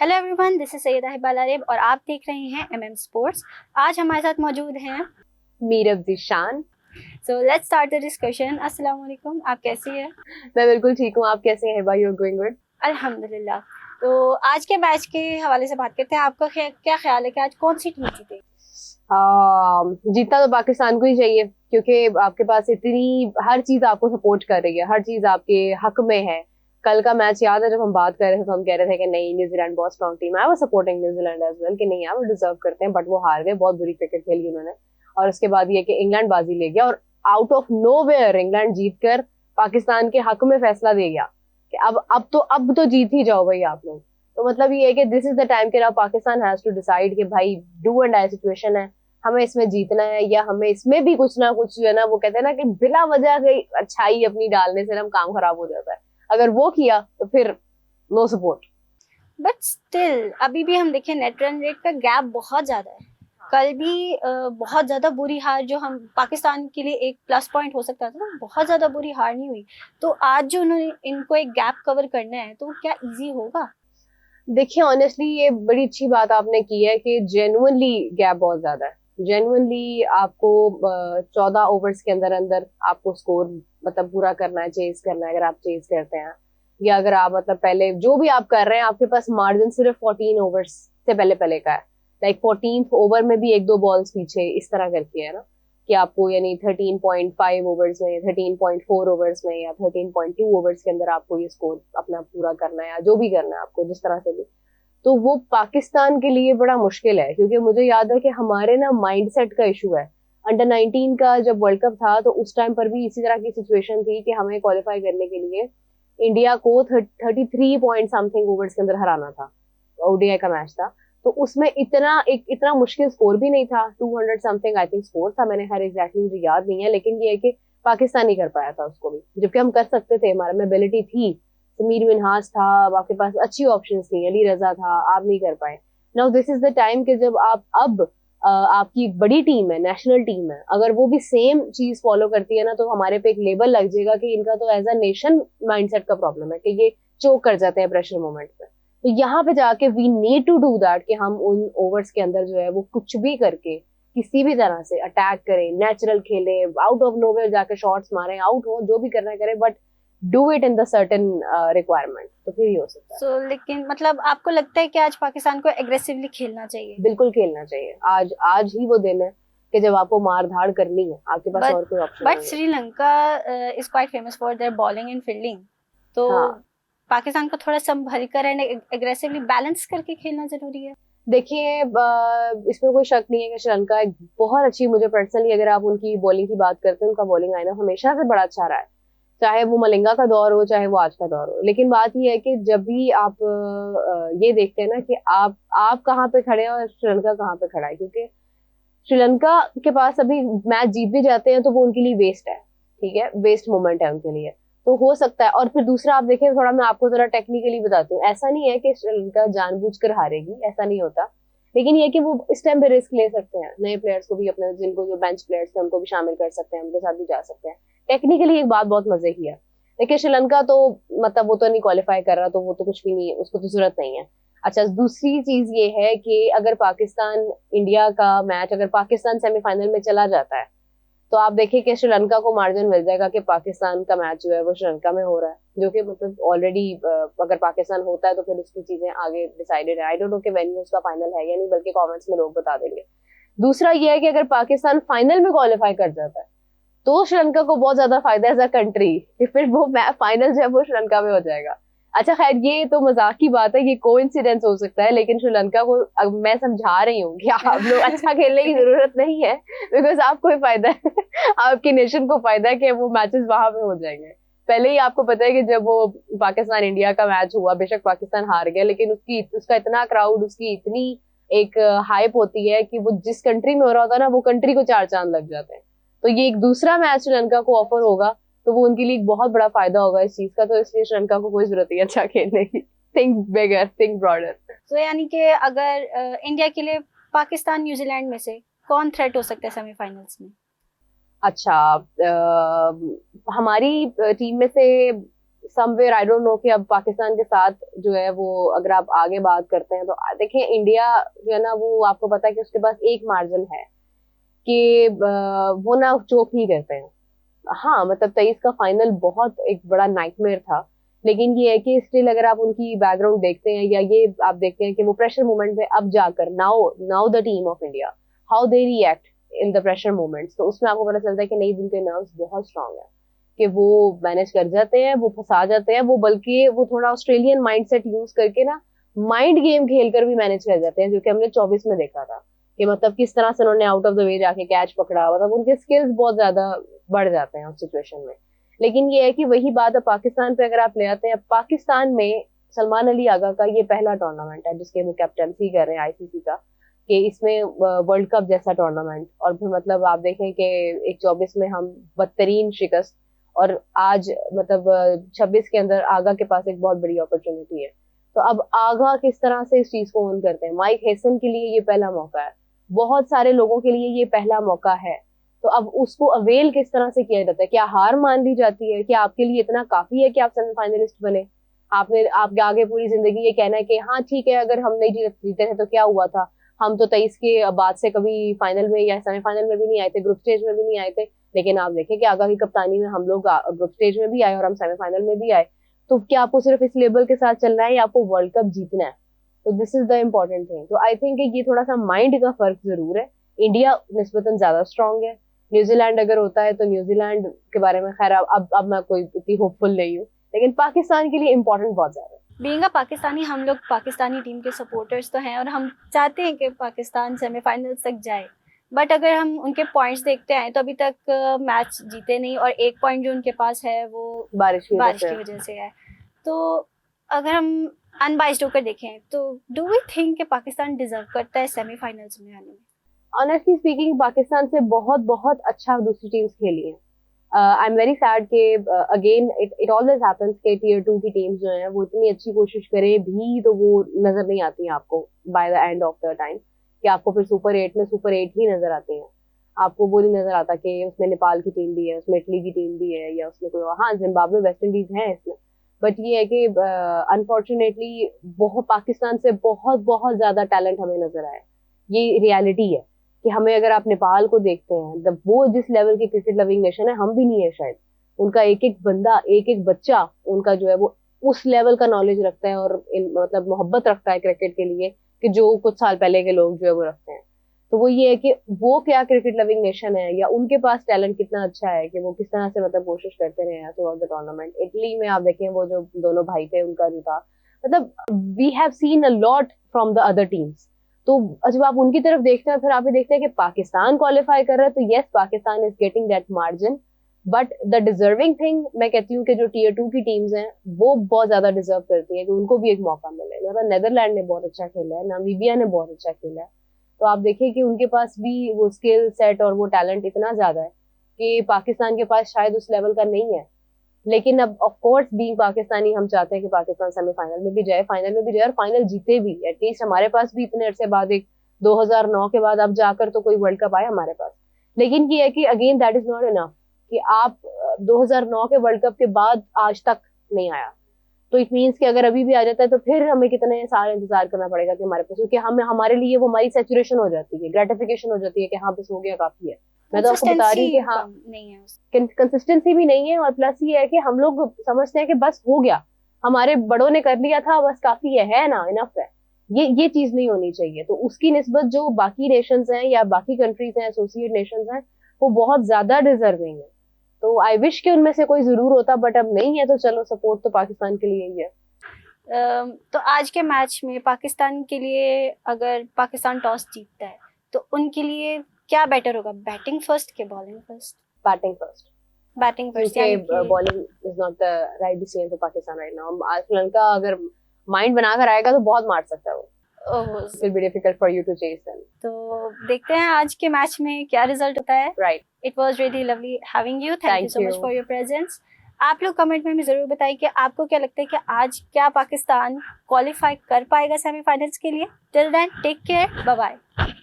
Hello everyone, this is Syeda Hibal Arif और आप देख रहे हैं एमएम स्पोर्ट्स। आज हमारे साथ मौजूद हैं Meerab Zeeshan. So let's start the discussion. अस्सलाम वालेकुम, आप कैसी हैं? मैं बिल्कुल ठीक हूँ, आप कैसे हैं? भाई, यू आर गोइंग गुड। अल्हम्दुलिल्लाह। तो आज के मैच के हवाले से बात करते हैं। आपका क्या ख्याल है कि आज कौन सी टीम जीतेगी? जीतना तो पाकिस्तान को ही चाहिए, क्योंकि आपके पास इतनी हर चीज आपको सपोर्ट कर रही है, हर चीज आपके हक में है। कल का मैच याद है, जब हम बात कर रहे थे तो हम कह रहे थे कि नहीं, न्यूजीलैंड बहुत स्ट्रॉन्ग टीम है। I was supporting New Zealand as well कि नहीं यार, वो डिजर्व करते हैं, बट वो हार गए। बहुत बुरी क्रिकेट खेली उन्होंने। और उसके बाद ये कि इंग्लैंड बाजी ले गया और आउट ऑफ नोवेयर इंग्लैंड जीत कर पाकिस्तान के हक में फैसला दे गया कि अब तो जीत ही जाओ भाई आप लोग। तो मतलब ये है कि दिस इज द टाइम के now Pakistan has to decide कि भाई डू एंड डाई सिचुएशन है, हमें इसमें जीतना है या हमें इसमें भी कुछ ना कुछ जो है ना, वो कहते हैं ना कि बिना वजह के अच्छाई अपनी डालने से ना काम खराब हो जाता है। अगर वो किया तो फिर नो सपोर्ट। बट स्टिल अभी भी हम देखें, नेट रन रेट का गैप बहुत ज्यादा है। कल भी बहुत ज्यादा बुरी हार, जो हम पाकिस्तान के लिए एक प्लस पॉइंट हो सकता था ना, बहुत ज्यादा बुरी हार नहीं हुई। तो आज जो उन्होंने इनको एक गैप कवर करना है, तो क्या इजी होगा? देखिए, ऑनेस्टली ये बड़ी अच्छी बात आपने की है कि जेन्युइनली गैप बहुत ज्यादा है। जेन्युइनली आपको 14 ओवर्स के अंदर अंदर आपको स्कोर मतलब पूरा करना है, चेज करना है। अगर आप चेज करते हैं या अगर आप मतलब पहले जो भी आप कर रहे हैं, आपके पास मार्जिन सिर्फ 14 ओवर्स से पहले पहले का है। लाइक 14th ओवर में भी एक दो बॉल्स पीछे इस तरह करके है ना, कि आपको यानी 13.5 ओवर्स में, 13.4 ओवर्स में या 13.2 ओवर्स के अंदर आपको ये स्कोर अपना पूरा करना है, या जो भी करना है आपको जिस तरह से भी। तो वो पाकिस्तान के लिए बड़ा मुश्किल है, क्योंकि मुझे याद है कि हमारे ना माइंडसेट का इशू है। अंडर 19 का जब वर्ल्ड कप था तो उस टाइम पर भी इसी तरह की सिचुएशन थी कि हमें क्वालिफाई करने के लिए इंडिया को 33 पॉइंट समथिंग ओवर्स के अंदर हराना था। ओडीआई का मैच था। तो उसमें इतना मुश्किल स्कोर भी नहीं था। 200 समथिंग आई थिंक स्कोर था, मैंने हर एग्जैक्टली मुझे याद नहीं है, लेकिन ये है कि पाकिस्तान नहीं कर पाया था उसको भी, जबकि हम कर सकते थे, हमारे में एबिलिटी थी। समीर मिनहास था, आपके पास अच्छी ऑप्शन थी, अली रजा था, आप नहीं कर पाए। Now this is the time कि जब आप अब आपकी बड़ी टीम है, नेशनल टीम है, अगर वो भी सेम चीज फॉलो करती है ना, तो हमारे पे एक लेबल लग जाएगा कि इनका तो एज अ नेशन माइंडसेट का प्रॉब्लम है, कि ये चोक कर जाते हैं प्रेशर मोमेंट पे। तो यहाँ पे जाके we need to do that, कि हम उन ओवर्स के अंदर जो है वो कुछ भी करके किसी भी तरह से अटैक करें, नेचुरल खेले, आउट ऑफ नोवेयर जाके शॉट्स मारें, आउट हो जो भी करना है करें, but do it in the certain requirement, तो फिर ही हो सकता है। लेकिन मतलब आपको लगता है कि आज पाकिस्तान को एग्रेसिवली खेलना चाहिए? बिल्कुल खेलना चाहिए। आज आज ही वो दिन है कि जब आपको मार धाड़ करनी है, आपके पास बट और कोई ऑप्शन बट नहीं है। Sri Lanka is quite famous for their bowling and fielding. तो हाँ, पाकिस्तान को थोड़ा संभल कर एंड एग्रेसिवली बैलेंस करके खेलना जरूरी है। देखिए, इसमें कोई शक नहीं है कि श्रीलंका एक बहुत अच्छी, मुझे पर्सनली अगर आप उनकी बॉलिंग की बात करते हैं, उनका बॉलिंग लाइनअप हमेशा से बड़ा अच्छा रहा है। चाहे वो मलिंगा का दौर हो, चाहे वो आज का दौर हो। लेकिन बात ये है कि जब भी आप ये देखते हैं ना कि आप कहाँ पे खड़े हैं और श्रीलंका कहाँ पे खड़ा है, क्योंकि श्रीलंका के पास अभी मैच जीत भी जाते हैं तो वो उनके लिए वेस्ट है। ठीक है, वेस्ट मोमेंट है उनके लिए। तो हो सकता है। और फिर दूसरा आप देखें, थोड़ा मैं आपको जरा टेक्निकली बताती हूँ, ऐसा नहीं है कि श्रीलंका जानबूझकर हारेगी, ऐसा नहीं होता। लेकिन ये कि वो इस टाइम पे रिस्क ले सकते हैं, नए प्लेयर्स को भी, अपने जिनको जो बेंच प्लेयर्स थे उनको भी शामिल कर सकते हैं, उनके साथ भी जा सकते हैं। टेक्निकली एक बात बहुत मजे की है। देखिए, श्रीलंका तो मतलब वो तो नहीं क्वालिफाई कर रहा, तो वो तो कुछ भी नहीं है, उसको तो जरूरत नहीं है। अच्छा, दूसरी चीज ये है कि अगर पाकिस्तान इंडिया का मैच, अगर पाकिस्तान सेमीफाइनल में चला जाता है, तो आप देखिए कि श्रीलंका को मार्जिन मिल जाएगा कि पाकिस्तान का मैच जो है वो श्रीलंका में हो रहा है, जो कि मतलब ऑलरेडी अगर पाकिस्तान होता है तो फिर उसकी चीजें आगे डिसाइडेड है। आई डोंट नो कि वेन्यू उसका फाइनल है या नहीं, बल्कि कमेंट्स में लोग बता देंगे। दूसरा ये है कि अगर पाकिस्तान फाइनल में क्वालिफाई कर जाता है, तो श्रीलंका को बहुत ज्यादा फायदा है एज अ कंट्री, कि फिर वो फाइनल जो है वो श्रीलंका में हो जाएगा। अच्छा, खैर ये तो मजाक की बात है, ये कोइंसिडेंस हो सकता है, लेकिन श्रीलंका को अब मैं समझा रही हूँ कि आप लोग अच्छा खेलने की जरूरत नहीं है, बिकॉज आपको ही फायदा है आपकी नेशन को फायदा है कि वो मैचेस वहां पे हो जाएंगे। पहले ही आपको पता है कि जब वो पाकिस्तान इंडिया का मैच हुआ, बेशक पाकिस्तान हार गया, लेकिन उसका इतना क्राउड, उसकी इतनी एक हाइप होती है कि वो जिस कंट्री में हो रहा होता है ना, वो कंट्री को चार चांद लग जाते हैं। तो ये एक दूसरा मैच श्रीलंका को ऑफर होगा, तो वो उनके लिए एक बहुत बड़ा फायदा होगा इस चीज का। तो इसलिए श्रीलंका को कोई जरूरत नहीं है अच्छा खेलने की। थिंक बिगर, थिंक ब्रॉडर। तो यानी कि अगर इंडिया के लिए पाकिस्तान न्यूजीलैंड में से कौन थ्रेट हो सकता है सेमीफाइनल्स में? अच्छा, हमारी टीम में से समवेयर आई डोंट नो कि अब पाकिस्तान के साथ जो है वो अगर आप आगे बात करते हैं तो देखिए इंडिया जो है ना वो आपको पता है कि उसके पास एक मार्जिन है कि वो ना चोक नहीं करते हैं। हाँ मतलब 23 का फाइनल बहुत एक बड़ा नाइटमेयर था, लेकिन ये है कि स्टिल अगर आप उनकी बैकग्राउंड देखते हैं या ये आप देखते हैं कि वो प्रेशर मोमेंट में अब जाकर now now the team of India how they react in the pressure moments, तो उसमें आपको पता चलता है कि नहीं उनके नर्व्स बहुत स्ट्रांग है कि वो मैनेज कर जाते हैं, वो फंसा जाते हैं, वो बल्कि वो थोड़ा ऑस्ट्रेलियन माइंडसेट यूज करके ना माइंड गेम खेलकर भी मैनेज कर जाते हैं, जो कि हमने 24 में देखा था कि मतलब किस तरह से उन्होंने आउट ऑफ द वे जाके कैच पकड़ा, मतलब उनके स्किल्स बहुत ज्यादा बढ़ जाते हैं उस सिचुएशन में। लेकिन ये है कि वही बात है पाकिस्तान पे अगर आप ले आते हैं, पाकिस्तान में सलमान अली आगा का ये पहला टूर्नामेंट है जिसके वो कैप्टनसी कर रहे हैं आईसीसी का, कि इसमें वर्ल्ड कप जैसा टूर्नामेंट, और फिर मतलब आप देखें कि एक 24 में हम बदतरीन शिकस्त, और आज मतलब 26 के अंदर आगा के पास एक बहुत बड़ी अपॉर्चुनिटी है। तो अब आगा किस तरह से इस चीज को ओन करते हैं, माइक हेसन के लिए ये पहला मौका है, बहुत सारे लोगों के लिए ये पहला मौका है, तो अब उसको अवेल किस तरह से किया जाता है, क्या हार मान ली जाती है, क्या आपके लिए इतना काफी है कि आप सेमीफाइनलिस्ट बने, आपने आपके आगे पूरी जिंदगी ये कहना है कि हाँ ठीक है अगर हम नहीं जीते थे तो क्या हुआ था, हम तो 23 के बाद से कभी फाइनल में या सेमीफाइनल में भी नहीं आए थे, ग्रुप स्टेज में भी नहीं आए थे, लेकिन आप देखें कि आगा की कप्तानी में हम लोग ग्रुप स्टेज में भी आए और हम सेमीफाइनल में भी आए। तो क्या आपको सिर्फ इस लेवल के साथ चलना है या आपको वर्ल्ड कप जीतना है, तो this is the important thing. तो आई थिंक ये थोड़ा सा माइंड का फर्क जरूर है, इंडिया निस्बतन ज्यादा स्ट्रांग है, न्यूजीलैंड अगर होता है तो न्यूजीलैंड के बारे में खैर अब मैं कोई इतनी होपफुल नहीं हूँ, लेकिन पाकिस्तान के लिए इम्पोर्टेंट बहुत ज्यादा है। बीइंग अ पाकिस्तानी, हम लोग पाकिस्तानी टीम के सपोर्टर्स तो हैं और हम चाहते हैं कि पाकिस्तान सेमीफाइनल तक जाए, बट अगर हम उनके पॉइंट्स देखते हैं तो अभी तक मैच जीते नहीं और एक पॉइंट जो उनके पास है वो बारिश की वजह से है। तो अगर हम अनबाइस्ड होकर देखें तो डू वी थिंक कि पाकिस्तान डिजर्व करता है सेमीफाइनल्स में आने में? ऑनेस्टली स्पीकिंग पाकिस्तान से बहुत बहुत अच्छा दूसरी टीम्स खेली हैं। आई एम वेरी सैड के अगेन इट ऑलवेज हैपेंस के टियर 2 की टीम्स जो हैं वो इतनी अच्छी कोशिश करें भी तो वो नजर नहीं आती हैं आपको by the end of the time, कि आपको फिर सुपर 8 में सुपर 8 ही नजर आते हैं, आपको वो नहीं नजर आता कि उसमें नेपाल की टीम भी है, उसमें इटली की टीम भी है, या उसमें कोई हाँ जिम्बाब्वे वेस्ट इंडीज है इसमें, बट ये है कि अनफॉर्चुनेटली बहुत पाकिस्तान से बहुत बहुत ज्यादा टैलेंट हमें नजर आया, ये रियलिटी है कि हमें अगर आप नेपाल को देखते हैं वो जिस लेवल की क्रिकेट लविंग नेशन है हम भी नहीं है शायद, उनका एक एक बंदा एक एक बच्चा उनका जो है वो उस लेवल का नॉलेज रखता है और मतलब मोहब्बत रखता है क्रिकेट के लिए कि जो कुछ साल पहले के लोग जो है वो रखते हैं। तो वो ये है कि वो क्या क्रिकेट लविंग नेशन है या उनके पास टैलेंट कितना अच्छा है कि वो किस तरह से मतलब कोशिश करते रहे through out the tournament. Italy में आप देखें वो जो दोनों भाई थे उनका जो था, मतलब we have seen a lot from the other teams. तो जब आप उनकी तरफ देखते हैं फिर आप ये देखते हैं कि पाकिस्तान क्वालिफाई कर रहा है, तो yes Pakistan is getting that margin, but the deserving thing मैं कहती हूँ कि जो टियर 2 की टीम्स हैं वो बहुत ज्यादा डिजर्व करती है कि उनको भी एक मौका मिले। मतलब नेदरलैंड ने बहुत अच्छा खेला है, नामीबिया ने बहुत अच्छा खेला है, तो आप देखिए कि उनके पास भी वो स्किल सेट और वो टैलेंट इतना ज्यादा है कि पाकिस्तान के पास शायद उस लेवल का नहीं है। लेकिन अब ऑफ कोर्स बीइंग पाकिस्तानी हम चाहते हैं कि पाकिस्तान सेमीफाइनल में भी जाए, फाइनल में भी जाए और फाइनल जीते भी, एटलीस्ट हमारे पास भी इतने अरसे बाद एक 2009 के बाद अब जाकर तो कोई वर्ल्ड कप आया हमारे पास। लेकिन ये है कि again that is not enough कि आप 2009 के वर्ल्ड कप के बाद आज तक नहीं आया, तो इट मीन्स कि अगर अभी भी आ जाता है तो फिर हमें कितने साल इंतजार करना पड़ेगा कि हमारे पास, क्योंकि हमें हमारे लिए वो हमारी सेचुरेशन हो जाती है, ग्रेटिफिकेशन हो जाती है कि हाँ बस हो गया काफी है। मैं तो आपको बता रही हूँ कि हाँ नहीं है, कंसिस्टेंसी भी नहीं है, और प्लस ये है कि हम लोग समझते हैं कि बस हो गया, हमारे बड़ों ने कर लिया था बस काफी है ना, इनफ है। ये चीज नहीं होनी चाहिए। तो उसकी निस्बत जो बाकी नेशंस हैं या बाकी कंट्रीज हैं, एसोसिएट नेशंस हैं, वो बहुत ज्यादा डिजर्विंग है। तो आई विश कि उनमें से कोई जरूर होता, बट अब नहीं है, तो चलो सपोर्ट तो पाकिस्तान के लिए ही है। तो आज के मैच में पाकिस्तान के लिए अगर पाकिस्तान टॉस जीतता है तो उनके लिए क्या बेटर होगा, बैटिंग फर्स्ट के bowling first? Batting first. Batting first, bowling is not the right decision for Pakistan right now. Sri Lanka अगर माइंड बनाकर आएगा तो बहुत मार सकता है वो। It will be difficult for you to chase them. तो देखते हैं आज के मैच में क्या रिजल्ट होता है। Right. It was really lovely having you. Thank you so much for your presence. आप लोग कमेंट में हमें जरूर बताइए कि आपको क्या लगता है कि आज क्या पाकिस्तान क्वालिफाई कर पाएगा सेमीफाइनल्स के लिए। Till then, take care. Bye bye.